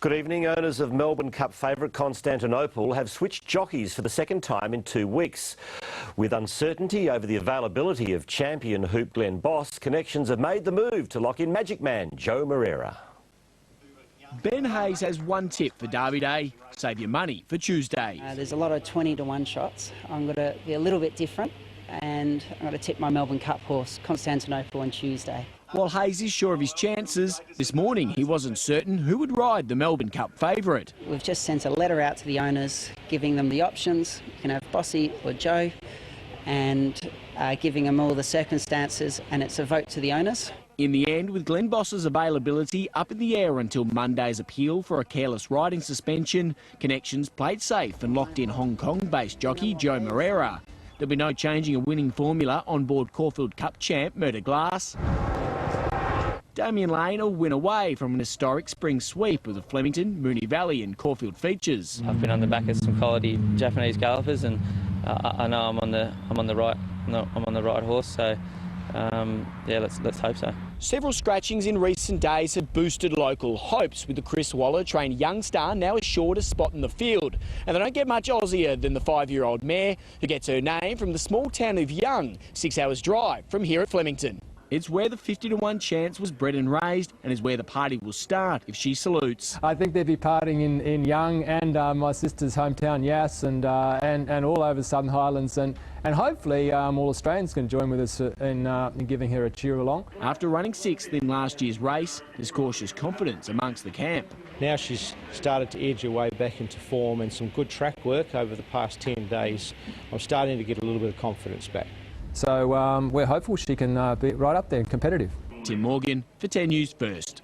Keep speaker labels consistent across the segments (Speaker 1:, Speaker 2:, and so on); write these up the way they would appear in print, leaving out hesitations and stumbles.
Speaker 1: Good evening. Owners of Melbourne Cup favourite Constantinople have switched jockeys for the second time in 2 weeks. With uncertainty over the availability of champion hoop Glenn Boss, connections have made the move to lock in Magic Man Joe Moreira.
Speaker 2: Ben Hayes has one tip for Derby Day: save your money for Tuesday.
Speaker 3: There's a lot of 20-to-1 shots. I'm going to be a little bit different, and I'm going to tip my Melbourne Cup horse Constantinople on Tuesday.
Speaker 2: While Hayes is sure of his chances, this morning he wasn't certain who would ride the Melbourne Cup favourite.
Speaker 3: We've just sent a letter out to the owners giving them the options. You can have Bossy or Joe, and giving them all the circumstances, and it's a vote to the owners.
Speaker 2: In the end, with Glenn Boss's availability up in the air until Monday's appeal for a careless riding suspension, connections played safe and locked in Hong Kong-based jockey Joe Moreira. There'll be no changing a winning formula on board Caulfield Cup champ Murder Glass. Damien Lane will win away from an historic spring sweep of the Flemington, Moonee Valley and Caulfield features.
Speaker 4: I've been on the back of some quality Japanese gallopers, and I know I'm on the right horse. So yeah, let's hope so.
Speaker 2: Several scratchings in recent days have boosted local hopes, with the Chris Waller-trained young star now assured a spot in the field. And they don't get much Aussier than the 5-year-old mare, who gets her name from the small town of Young, 6 hours drive from here at Flemington. It's where the 50-to-1 chance was bred and raised, and is where the party will start if she salutes.
Speaker 5: I think they'd be partying in Young and my sister's hometown, Yass, and all over Southern Highlands, and hopefully all Australians can join with us in giving her a cheer along.
Speaker 2: After running 6th in last year's race, there's cautious confidence amongst the camp.
Speaker 6: Now she's started to edge her way back into form, and some good track work over the past 10 days. I'm starting to get a little bit of confidence back.
Speaker 5: So we're hopeful she can be right up there, competitive.
Speaker 2: Tim Morgan for 10 News First.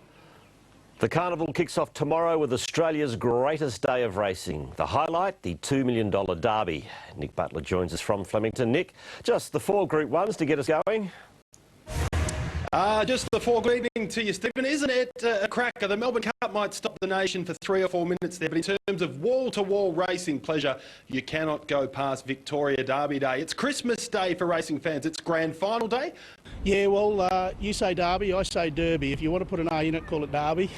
Speaker 1: The carnival kicks off tomorrow with Australia's greatest day of racing. The highlight, the $2 million Derby. Nick Butler joins us from Flemington. Nick, just the 4 Group 1s to get us going.
Speaker 7: Just the 4. Good evening to you, Stephen. Isn't it a cracker? The Melbourne Cup might stop the nation for 3 or 4 minutes there, but in terms of wall-to-wall racing pleasure, you cannot go past Victoria Derby Day. It's Christmas Day for racing fans. It's grand final day.
Speaker 8: Yeah, well, you say Derby, I say Derby. If you want to put an A in it, call it Derby.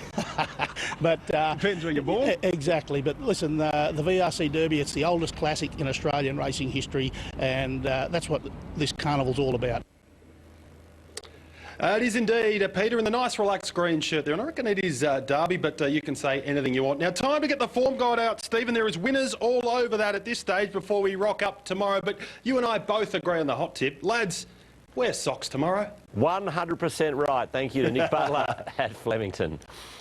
Speaker 8: But
Speaker 7: depends where you're born.
Speaker 8: Exactly. But listen, the VRC Derby, it's the oldest classic in Australian racing history, and that's what this carnival's all about.
Speaker 7: It is indeed, Peter, in the nice relaxed green shirt there, and I reckon it is Derby, but you can say anything you want. Now, time to get the form guide out, Stephen. There is winners all over that at this stage before we rock up tomorrow, but you and I both agree on the hot tip. Lads, wear socks tomorrow.
Speaker 1: 100% right. Thank you to Nick Butler at Flemington.